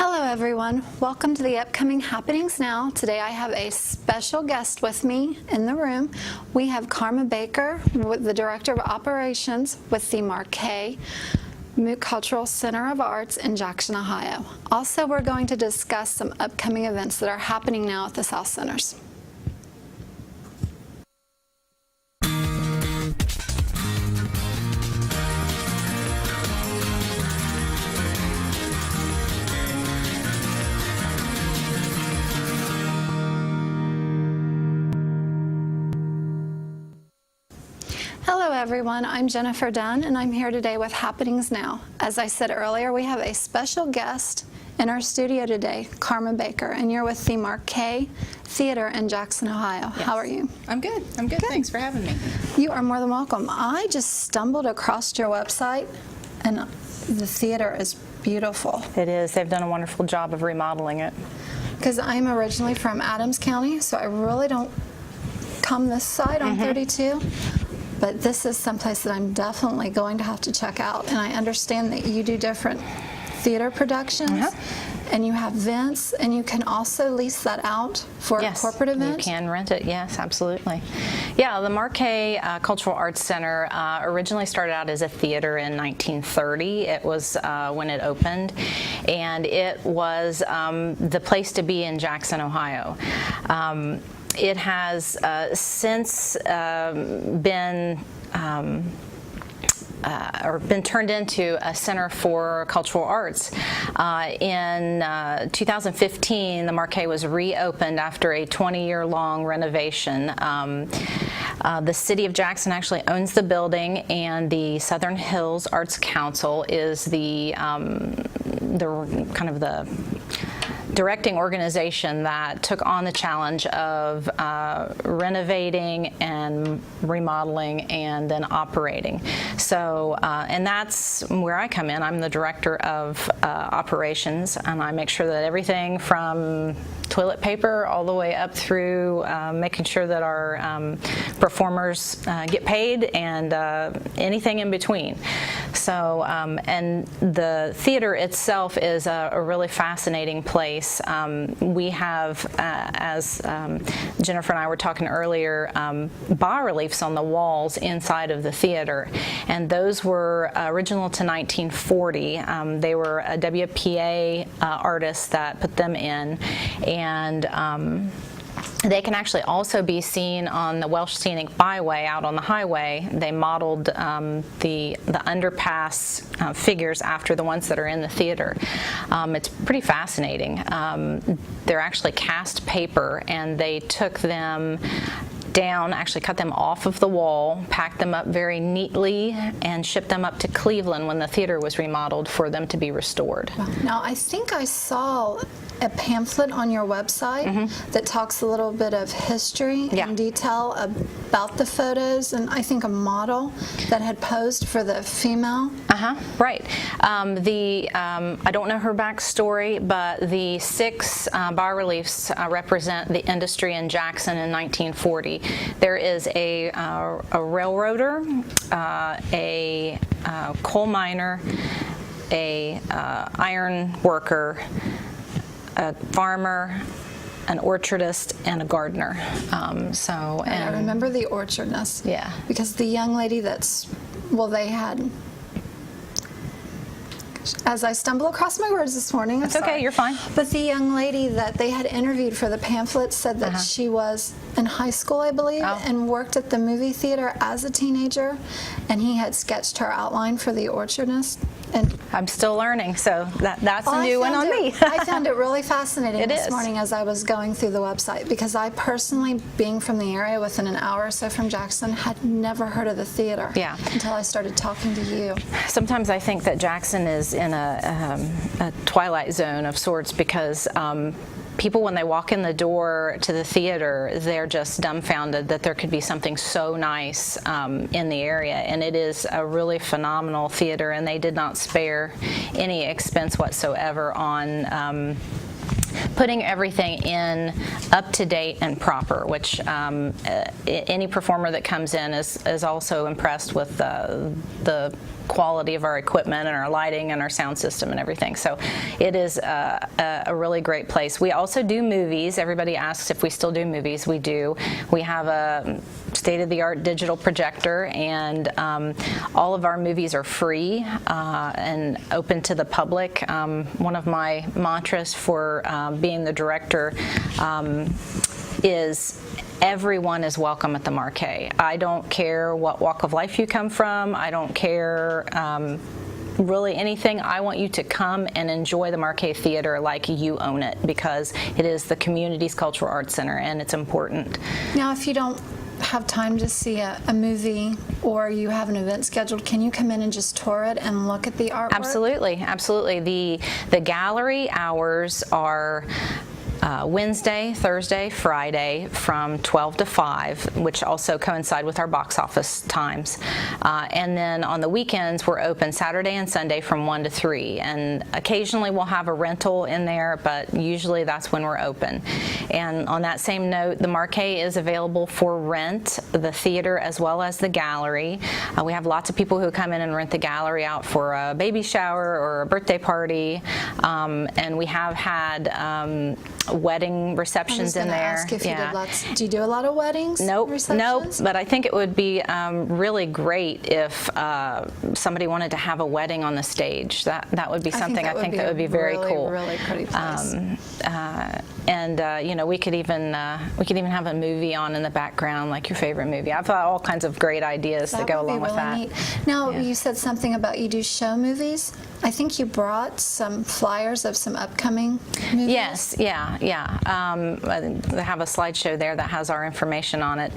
Hello everyone, welcome to the upcoming happenings now. Today I have a special guest with me in the room. We have Carma Baker, the Director of Operations with the MARKAY Cultural Center of Arts in Jackson, Ohio. Also, we're going to discuss some upcoming events that are happening now at the South Centers. Hello everyone, I'm Jennifer Dunn and I'm here today with Happenings Now. As I said earlier, we have a special guest in our studio today, Carma Baker, and you're with the MARKAY Theater in Jackson, Ohio. Yes. How are you? I'm good. I'm good. Thanks for having me. You are more than welcome. I just stumbled across your website and the theater is beautiful. It is. They've done a wonderful job of remodeling it. Because I'm originally from Adams County, so I really don't come this side on 32. But this is someplace that I'm definitely going to have to check out. And I understand that you do different theater productions, and you have events, and you can also lease that out for a corporate event? You can rent it, yes, absolutely. Yeah, the MARKAY Cultural Art Center originally started out as a theater in 1930. It was when it opened, and it was the place to be in Jackson, Ohio. It has since been turned into a Center for Cultural Arts. In 2015, the MARKAY was reopened after a 20-year-long renovation. The City of Jackson actually owns the building, and the Southern Hills Arts Council is the kind of the directing organization that took on the challenge of renovating and remodeling and then operating. So, and that's where I come in. I'm the director of operations, and I make sure that everything from toilet paper all the way up through making sure that our performers get paid and anything in between. So, and the theater itself is a really fascinating place. We have, as Jennifer and I were talking earlier, bas-reliefs on the walls inside of the theater, and those were original to 1940. They were a WPA artist that put them in, and they can actually also be seen on the Welsh Scenic Byway out on the highway. They modeled the underpass figures after the ones that are in the theater. It's pretty fascinating. They're actually cast paper, and they took them down, actually cut them off of the wall, packed them up very neatly, and shipped them up to Cleveland when the theater was remodeled for them to be restored. Now, I think I saw a pamphlet on your website that talks a little bit of history and detail about the photos, and I think a model that had posed for the female. Right. I don't know her backstory, but the 6 bas-reliefs represent the industry in Jackson in 1940. There is a railroader, a coal miner, a iron worker, a farmer, an orchardist, and a gardener. I remember the orchardist. Yeah. Because the young lady they had, as I stumble across my words this morning. It's okay, you're fine. But the young lady that they had interviewed for the pamphlet said that she was in high school, I believe, and worked at the movie theater as a teenager, and he had sketched her outline for the orchardist. And I'm still learning, so that's a new one on me. I found it really fascinating this morning as I was going through the website, because I personally, being from the area within an hour or so from Jackson, had never heard of the theater until I started talking to you. Sometimes I think that Jackson is in a twilight zone of sorts, because people, when they walk in the door to the theater, they're just dumbfounded that there could be something so nice in the area. And it is a really phenomenal theater, and they did not spare any expense whatsoever on putting everything in up to date and proper, which any performer that comes in is also impressed with the quality of our equipment and our lighting and our sound system and everything. So it is a really great place. We also do movies. Everybody asks if we still do movies. We do. We have a state-of-the-art digital projector, and all of our movies are free and open to the public. One of my mantras for being the director is everyone is welcome at the MARKAY. I don't care what walk of life you come from. I don't care really anything. I want you to come and enjoy the MARKAY Theater like you own it, because it is the community's cultural arts center, and it's important. Now, if you don't have time to see a movie or you have an event scheduled, can you come in and just tour it and look at the artwork? Absolutely, absolutely. The gallery hours are Wednesday, Thursday, Friday from 12 to 5, which also coincide with our box office times. And then on the weekends, we're open Saturday and Sunday from 1 to 3. And occasionally we'll have a rental in there, but usually that's when we're open. And on that same note, the MARKAY is available for rent, the theater as well as the gallery. We have lots of people who come in and rent the gallery out for a baby shower or a birthday party. And we have had wedding receptions in there. Ask if you did lots. Do you do a lot of weddings? Nope, receptions? but I think it would be really great if somebody wanted to have a wedding on the stage. That would be something I think that would be very cool. Really pretty place. And you know, we could even have a movie on in the background, like your favorite movie. I've thought all kinds of great ideas that go along with that. Neat. Now, you said something about you do show movies. I think you brought some flyers of some upcoming movies. Yes, yeah. I have a slideshow there that has our information on it.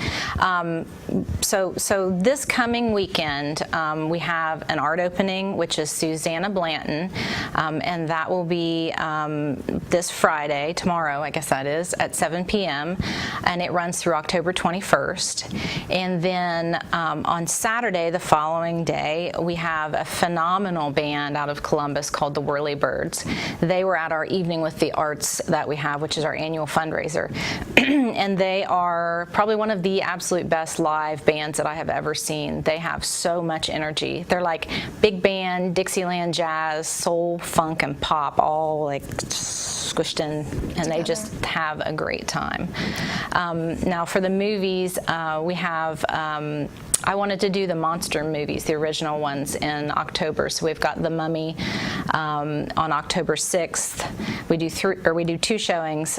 So this coming weekend, we have an art opening, which is Susanna Blanton, and that will be this Friday, tomorrow, I guess that is, at 7 p.m., and it runs through October 21st. And then on Saturday, the following day, we have a phenomenal band out of Columbus called the Whirlybirds. They were at our Evening with the Arts that we have, which is our annual fundraiser. And they are probably one of the absolute best live bands that I have ever seen. They have so much energy. They're like big band, Dixieland jazz, soul, funk, and pop, all like squished in, and they just have a great time. Now for the movies, we have I wanted to do the monster movies, the original ones, in October. So we've got The Mummy on October 6th. We do two showings.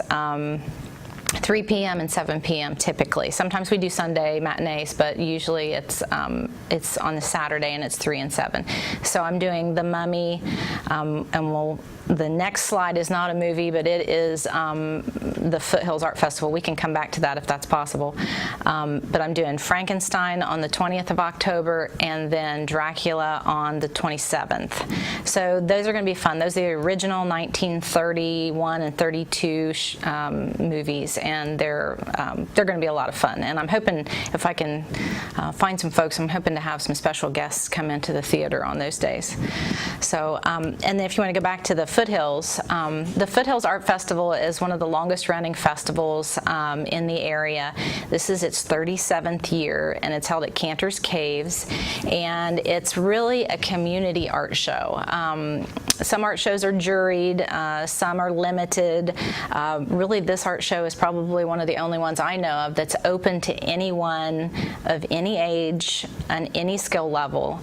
3 p.m. and 7 p.m. typically. Sometimes we do Sunday matinees, but usually it's on the Saturday, and it's 3 and 7. So I'm doing The Mummy, and the next slide is not a movie, but it is the Foothills Art Festival. We can come back to that if that's possible. But I'm doing Frankenstein on the 20th of October, and then Dracula on the 27th. So those are going to be fun. Those are the original 1931 and 32 movies, and they're going to be a lot of fun. And I'm hoping, if I can find some folks, I'm hoping to have some special guests come into the theater on those days. So, and then if you want to go back to the Foothills Art Festival is one of the longest running festivals in the area. This is its 37th year, and it's held at Cantor's Caves, and it's really a community art show. Some art shows are juried, some are limited. Really, this art show is probably one of the only ones I know of that's open to anyone of any age and any skill level.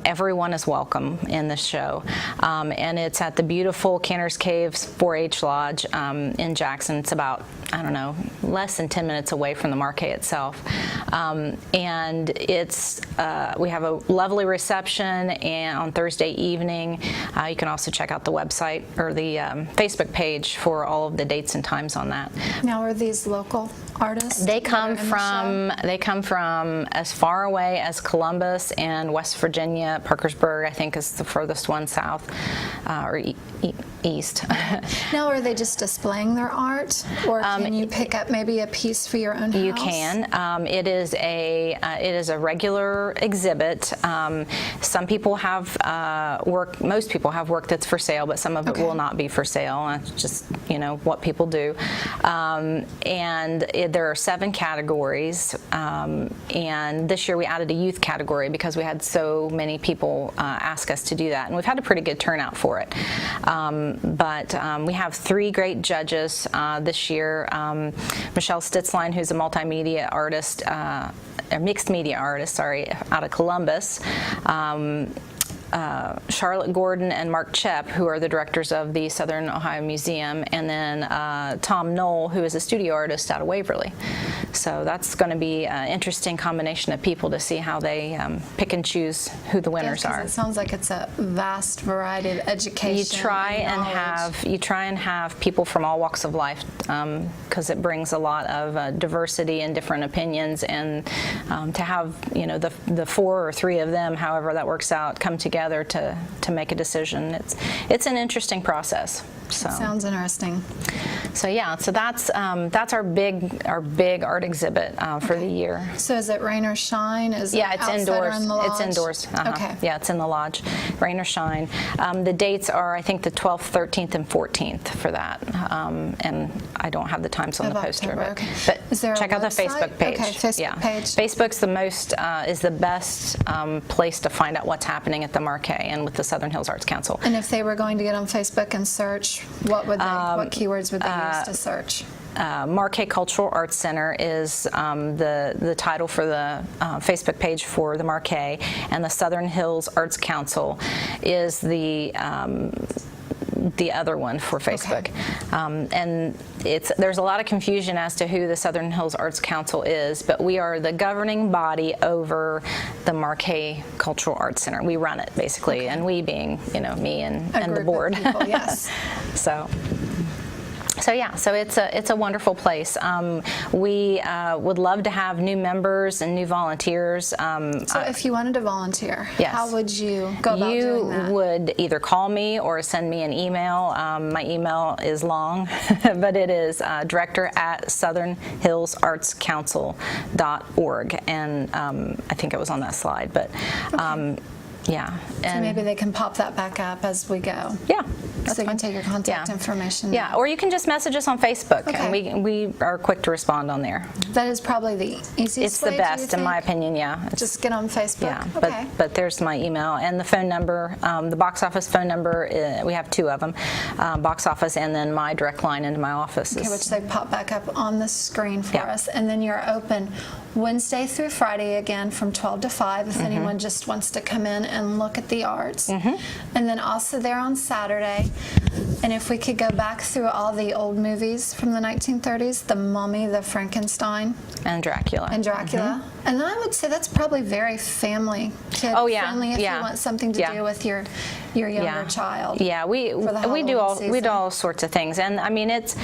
Everyone is welcome in this show, and it's at the beautiful Cantor's Caves 4-H Lodge in Jackson. It's about, I don't know, less than 10 minutes away from the MARKAY itself. And it's we have a lovely reception on Thursday evening. You can also check out the website or the Facebook page for all of the dates and times on that. Now, Now, are these local artists? They that come are in the show? from as far away as Columbus and West Virginia. Parkersburg, I think, is the furthest one south or east. Now, are they just displaying their art, or can you pick up maybe a piece for your own house? You can. It is a regular exhibit. Some people have work. Most people have work that's for sale, but some of it will not be for sale. That's just what people do. And there are 7 categories. And this year we added a youth category because we had so many people ask us to do that, and we've had a pretty good turnout for it. But we have 3 great judges this year. Michelle Stitzline, who's a multimedia artist, a mixed media artist, out of Columbus. Charlotte Gordon and Mark Chepp, who are the directors of the Southern Ohio Museum, and then Tom Knoll, who is a studio artist out of Waverly. So that's going to be an interesting combination of people to see how they pick and choose who the winners are. It sounds like it's a vast variety of education. You try and have people from all walks of life, because it brings a lot of diversity and different opinions, and to have the 4 or 3 of them, however that works out, come together to make a decision. It's an interesting process. So sounds interesting. So yeah, so that's our big art exhibit for the year. So is it rain or shine? Is it's outside indoors. or in the lodge? It's indoors. Okay. Yeah, it's in the lodge. Rain or shine. The dates are, I think, the 12th, 13th, and 14th for that. And I don't have the times on the poster, but is there check out the Facebook page. Okay, Facebook page. Facebook's the best place to find out what's happening at the MARKAY and with the Southern Hills Arts Council. And if they were going to get on Facebook and search, what keywords would they use to search? MARKAY Cultural Art Center is the title for the Facebook page for the MARKAY, and the Southern Hills Arts Council is the other one for Facebook. Okay. And there's a lot of confusion as to who the Southern Hills Arts Council is, but we are the governing body over the MARKAY Cultural Art Center. We run it, basically, and we being, me and the board. Of people, yes. So it's a wonderful place. We would love to have new members and new volunteers. So if you wanted to volunteer, yes. How would you go about doing that? You would either call me or send me an email. My email is long, but it is director@southernhillsartscouncil.org, and I think it was on that slide. But yeah. So maybe they can pop that back up as we go. Yeah. So they can take your contact information. Yeah, or you can just message us on Facebook, and we are quick to respond on there. That is probably the easiest way. It's the best, in my opinion, yeah. Just get on Facebook. Yeah, but there's my email and the phone number, the box office phone number. We have 2 of them, box office, and then my direct line into my office. Okay, which they pop back up on the screen for us. And then you're open Wednesday through Friday again from 12 to 5 if anyone just wants to come in and look at the arts. And then also there on Saturday. And if we could go back through all the old movies from the 1930s, The Mummy, The Frankenstein. And Dracula. And And I would say that's probably very family, kid-friendly if you want something to do with your younger child. Yeah, we do all sorts of things. And I mean, it's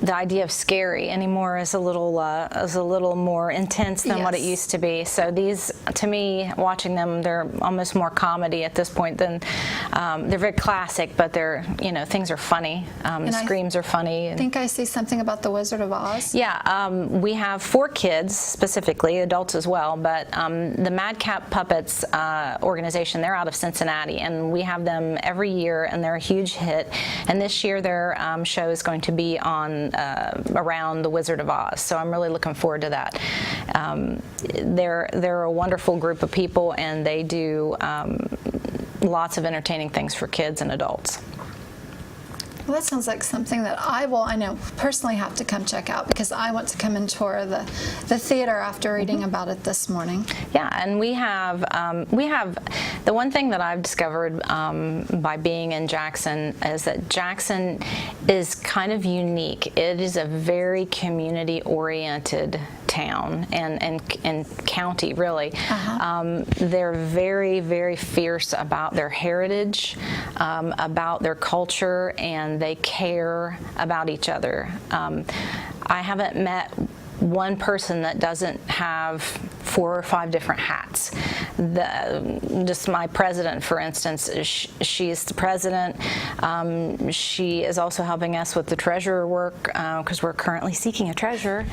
the idea of scary anymore is a little more intense than what it used to be. So these, to me, watching them, they're almost more comedy at this point than they're very classic, but they're things are funny. Screams are funny. I think I see something about the Wizard of Oz. Yeah, we have 4 kids specifically, adults as well, but the Madcap Puppets organization, they're out of Cincinnati, and we have them every year, and they're a huge hit. And this year their show is going to be on around the Wizard of Oz, so I'm really looking forward to that. They're a wonderful group of people, and they do lots of entertaining things for kids and adults. Well, that sounds like something that I know personally have to come check out, because I want to come and tour the theater after reading about it this morning. Yeah, and we have the one thing that I've discovered by being in Jackson is that Jackson is kind of unique. It is a very community-oriented town and county, really. They're very, very fierce about their heritage, about their culture, and they care about each other. I haven't met one person that doesn't have 4 or 5 different hats. Just my president, for instance, she's the president. She is also helping us with the treasurer work because we're currently seeking a treasurer.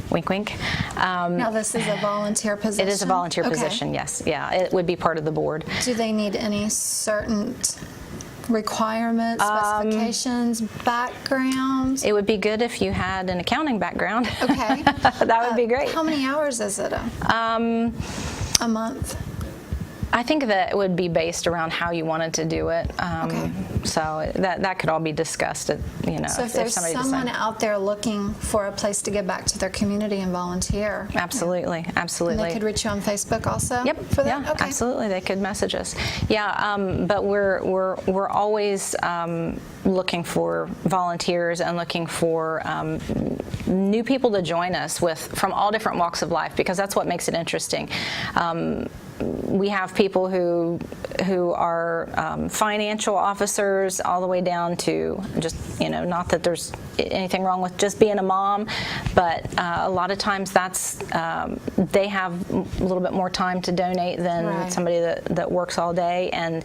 Wink, wink. Now, this is a volunteer position? It is a volunteer position, yes. Yeah, it would be part of the board. Do they need any certain requirements, specifications, backgrounds? It would be good if you had an accounting background. Okay. That would be great. How many hours is it a month? I think that it would be based around how you wanted to do it. Okay. So that could all be discussed. So if there's someone out there looking for a place to give back to their community and volunteer. Absolutely, absolutely. And they could reach you on Facebook also? Yep. For that? Yeah, okay. absolutely. They could message us. Yeah, but we're always looking for volunteers and looking for new people to join us from all different walks of life, because that's what makes it interesting. We have people who are financial officers all the way down to just, not that there's anything wrong with just being a mom, but a lot of times they have a little bit more time to donate than somebody that works all day. And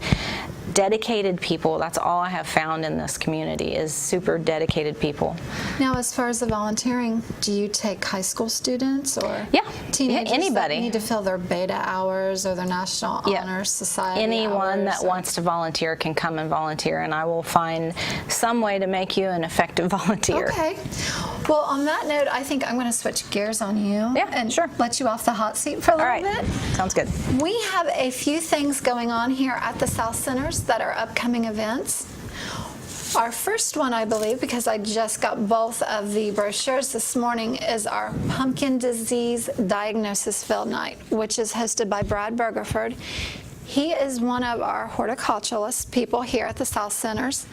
dedicated people, that's all I have found in this community, is super dedicated people. Now, as far as the volunteering, do you take high school students or anybody teenagers that need to fill their beta hours or their National Honor Society Anyone hours, that wants to volunteer can come and volunteer, and I will find some way to make you an effective volunteer. Okay. Well, on that note, I think I'm going to switch gears on you and let you off the hot seat for a little bit. Sounds good. We have a few things going on here at the South Centers that are upcoming events. Our first one, I believe, because I just got both of the brochures this morning, is our Pumpkin Disease Diagnosis Field Night, which is hosted by Brad Bergerford. He is one of our horticulturalist people here at the South Centers,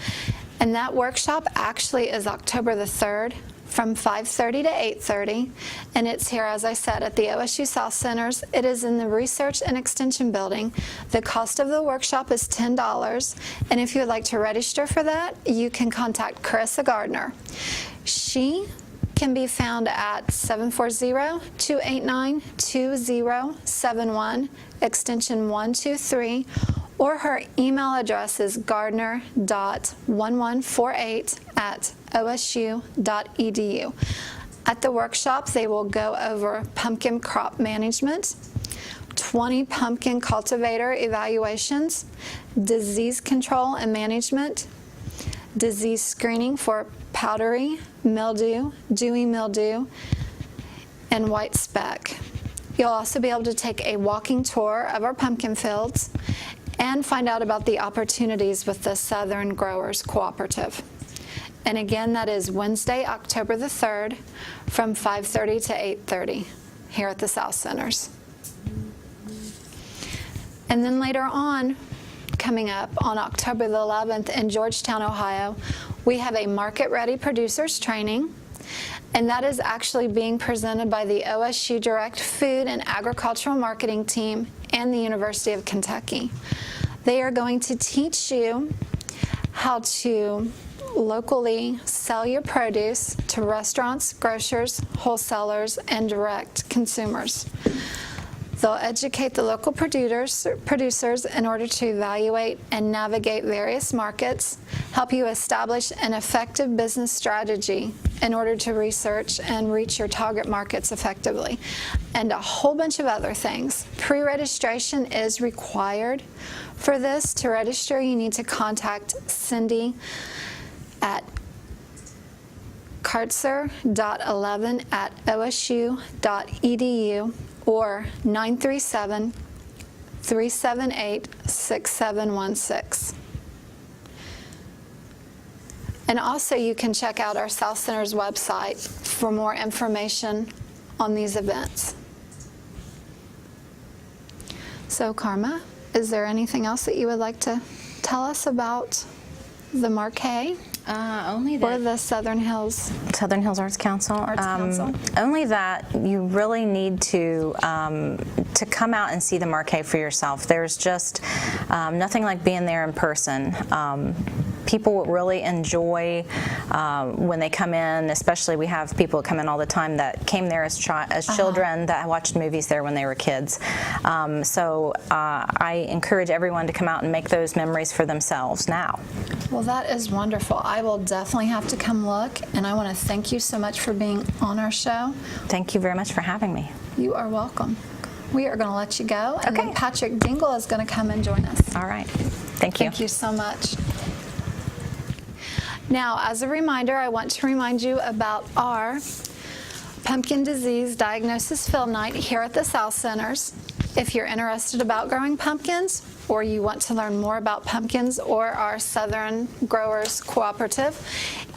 and that workshop actually is October the 3rd from 5:30 to 8:30, and it's here, as I said, at the OSU South Centers. It is in the Research and Extension Building. The cost of the workshop is $10, and if you would like to register for that, you can contact Carissa Gardner. She can be found at 740-289-2071, extension 123, or her email address is gardner.1148@osu.edu. At the workshop, they will go over pumpkin crop management, 20 pumpkin cultivator evaluations, disease control and management, disease screening for powdery mildew, dewy mildew, and white speck. You'll also be able to take a walking tour of our pumpkin fields and find out about the opportunities with the Southern Growers Cooperative. And again, that is Wednesday, October the 3rd from 5:30 to 8:30 here at the South Centers. And then later on, coming up on October the 11th in Georgetown, Ohio, we have a Market Ready Producers Training, and that is actually being presented by the OSU Direct Food and Agricultural Marketing Team and the University of Kentucky. They are going to teach you how to locally sell your produce to restaurants, grocers, wholesalers, and direct consumers. They'll educate the local producers in order to evaluate and navigate various markets, help you establish an effective business strategy in order to research and reach your target markets effectively, and a whole bunch of other things. Pre-registration is required for this. To register, you need to contact Cindy at kartzer.11@osu.edu or 937-378-6716. And also you can check out our South Centers website for more information on these events. So Karma, is there anything else that you would like to tell us about the Markay? Only or that the Southern Hills Southern Hills Arts Council. Council? Only that you really need to come out and see the MARKAY for yourself. There's just nothing like being there in person. People really enjoy when they come in, especially we have people that come in all the time that came there as children that watched movies there when they were kids. So I encourage everyone to come out and make those memories for themselves now. Well, that is wonderful. I will definitely have to come look, and I want to thank you so much for being on our show. Thank you very much for having me. You are welcome. We are going to let you go, and Okay. then Patrick Dingle is going to come and join us. All right. Thank you. Thank you so much. Now, as a reminder, I want to remind you about our Pumpkin Disease Diagnosis Field Night here at the South Centers. If you're interested about growing pumpkins, or you want to learn more about pumpkins or our Southern Growers Cooperative,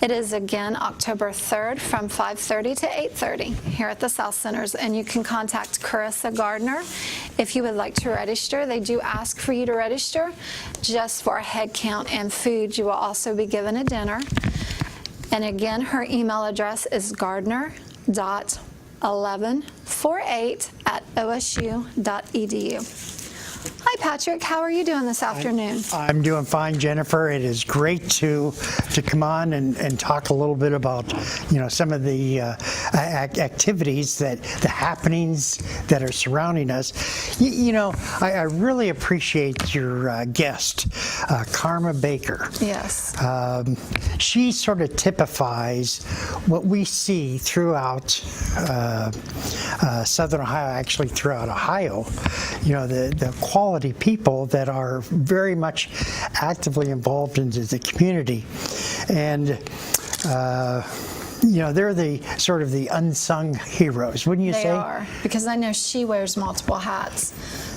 it is again October 3rd from 5:30 to 8:30 here at the South Centers, and you can contact Carissa Gardner if you would like to register. They do ask for you to register just for a head count and food. You will also be given a dinner. And again, her email address is gardner.1148@osu.edu. Hi, Patrick. How are you doing this afternoon? I'm doing fine, Jennifer. It is great to come on and talk a little bit about, some of the activities, the happenings that are surrounding us. I really appreciate your guest, Carma Baker. Yes. She sort of typifies what we see throughout Southern Ohio, actually throughout Ohio. The quality people that are very much actively involved into the community, and they're the sort of the unsung heroes, wouldn't you say? They are, because I know she wears multiple hats.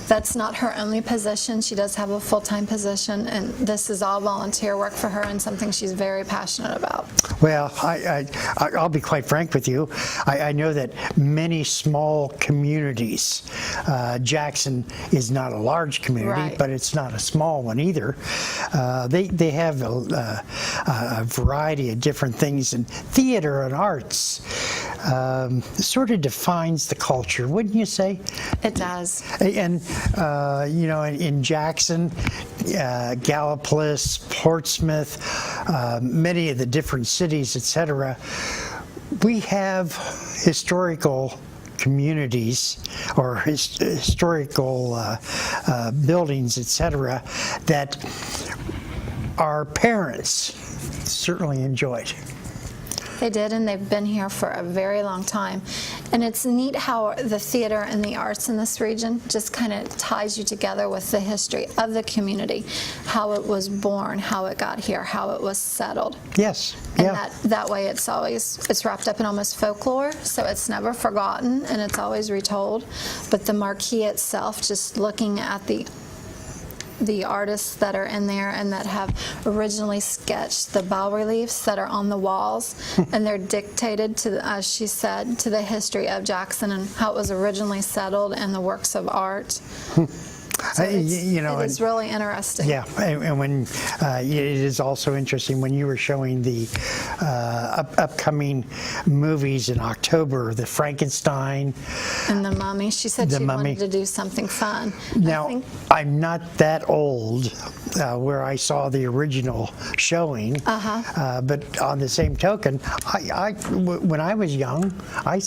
That's not her only position. She does have a full-time position, and this is all volunteer work for her and something she's very passionate about. Well, I'll be quite frank with you. I know that many small communities, Jackson is not a large community, Right. but it's not a small one either. They have a variety of different things, and theater and arts sort of defines the culture, wouldn't you say? It does. And in Jackson, Gallipolis, Portsmouth, many of the different cities, etc., we have historical communities or historical buildings, etc., that our parents certainly enjoyed. They did, and they've been here for a very long time. And it's neat how the theater and the arts in this region just kind of ties you together with the history of the community, how it was born, how it got here, how it was settled. Yes. And Yeah. that way it's wrapped up in almost folklore, so it's never forgotten and it's always retold. But the marquee itself, just looking at the artists that are in there and that have originally sketched the bas-reliefs that are on the walls, and they're dictated to, as she said, to the history of Jackson and how it was originally settled and the works of art. So it is really interesting. Yeah, and when it is also interesting when you were showing the upcoming movies in October, the Frankenstein And the Mummy, she said she wanted to do something fun. Now, I'm not that old where I saw the original showing, but on the same token, when I was young, I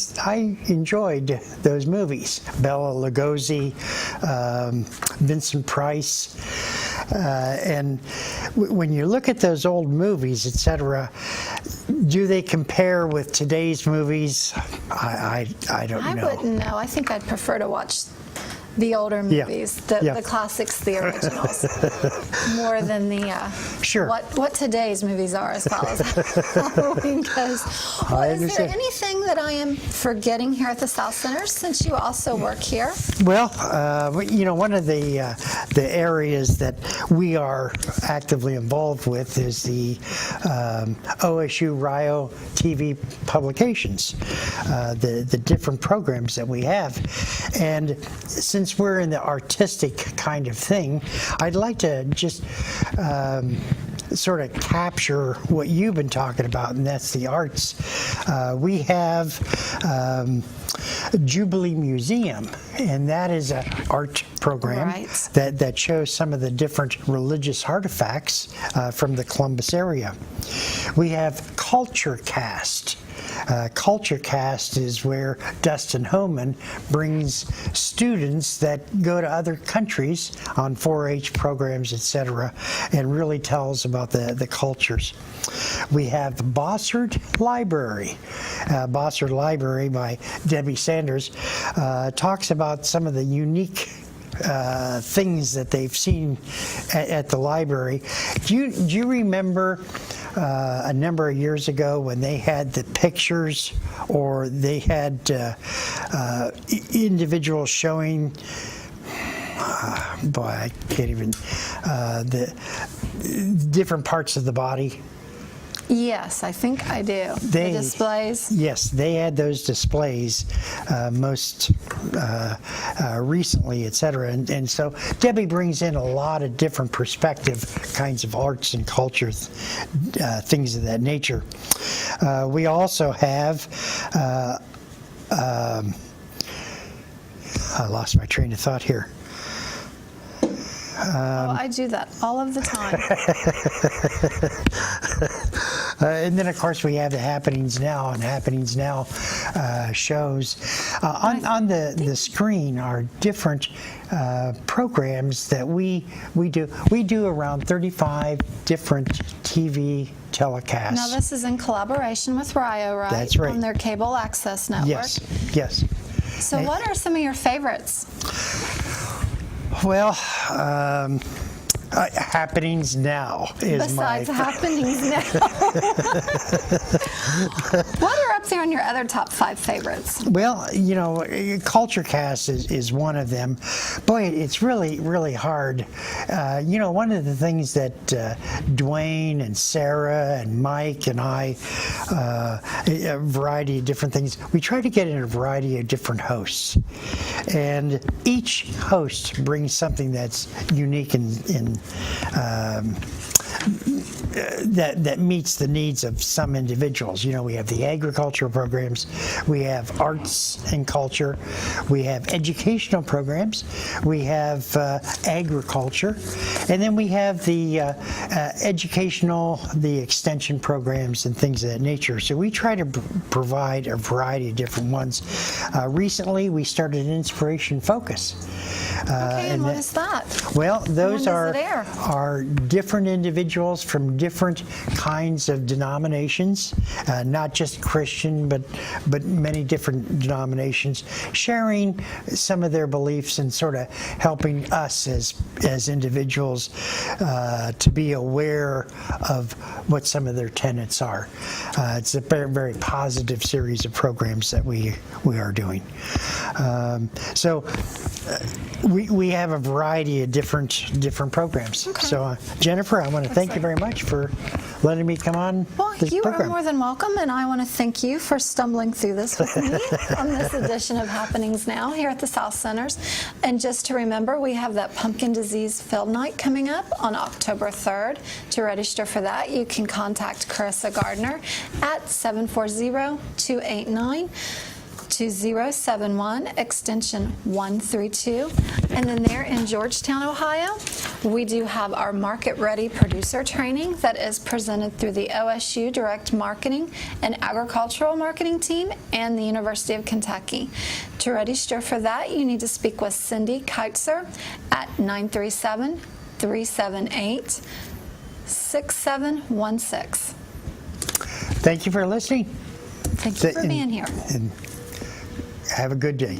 enjoyed those movies. Bela Lugosi, Vincent Price, and when you look at those old movies, etc., do they compare with today's movies? I don't know. I wouldn't know. I think I'd prefer to watch the older movies, the classics, the originals, more than the Sure. what today's movies are as far as Halloween goes. Well, is there anything that I am forgetting here at the South Center, since you also work here? Well, one of the areas that we are actively involved with is the OSU-RIO TV publications, the different programs that we have. And since we're in the artistic kind of thing, I'd like to just sort of capture what you've been talking about, and that's the arts. We have Jubilee Museum, and that is an art program Right. that shows some of the different religious artifacts from the Columbus area. We have Culture Cast. Culture Cast is where Dustin Homan brings students that go to other countries on 4-H programs, etc., and really tells about the cultures. We have Bossard Library. Bossard Library by Debbie Sanders talks about some of the unique things that they've seen at the library. Do you remember a number of years ago when they had the pictures, or they had individuals showing, boy, I can't even, the different parts of the body? Yes, I think I do. The displays. Yes, they had those displays most recently, et cetera. And so Debbie brings in a lot of different perspective kinds of arts and cultures, things of that nature. We also have, I lost my train of thought here. I do that all of the time. And then, of course, we have the Happenings Now, and Happenings Now shows on the screen are different programs that we do. We do around 35 different TV telecasts. Now, this is in collaboration with RIO, right? That's right. On their cable access network. Yes. So what are some of your favorites? Well, Happenings Now is Besides Happenings Now. What are up there on your other top 5 favorites? Well, you know, Culture Cast is one of them. Boy, it's really hard. You know, one of the things that Dwayne and Sarah and Mike and I, a variety of different things, we try to get in a variety of different hosts. And each host brings something that's unique in that meets the needs of some individuals. You know, we have the agricultural programs, we have arts and culture, we have educational programs, we have agriculture, and then we have the educational, the extension programs and things of that nature. So we try to provide a variety of different ones. Recently, we started an Inspiration Focus. Okay, and what is that? Well, those When does it air? are different individuals from different kinds of denominations, not just Christian, but many different denominations, sharing some of their beliefs and sort of helping us as individuals to be aware of what some of their tenets are. It's a very positive series of programs that we are doing. So we have a variety of different programs. Okay. So Jennifer, I want to thank you very much for letting me come on Well, this you program. are more than welcome, and I want to thank you for stumbling through this with me on this edition of Happenings Now here at the South Centers. And just to remember, we have that Pumpkin Disease Field Night coming up on October 3rd. To register for that, you can contact Carissa Gardner at 740-289-2071, extension 132. And then there in Georgetown, Ohio, we do have our Market Ready producer training that is presented through the OSU Direct Marketing and Agricultural Marketing team and the University of Kentucky. To register for that, you need to speak with Cindy Keitzer at 937-378-6716. Thank you for listening. Thank you for being here. And have a good day.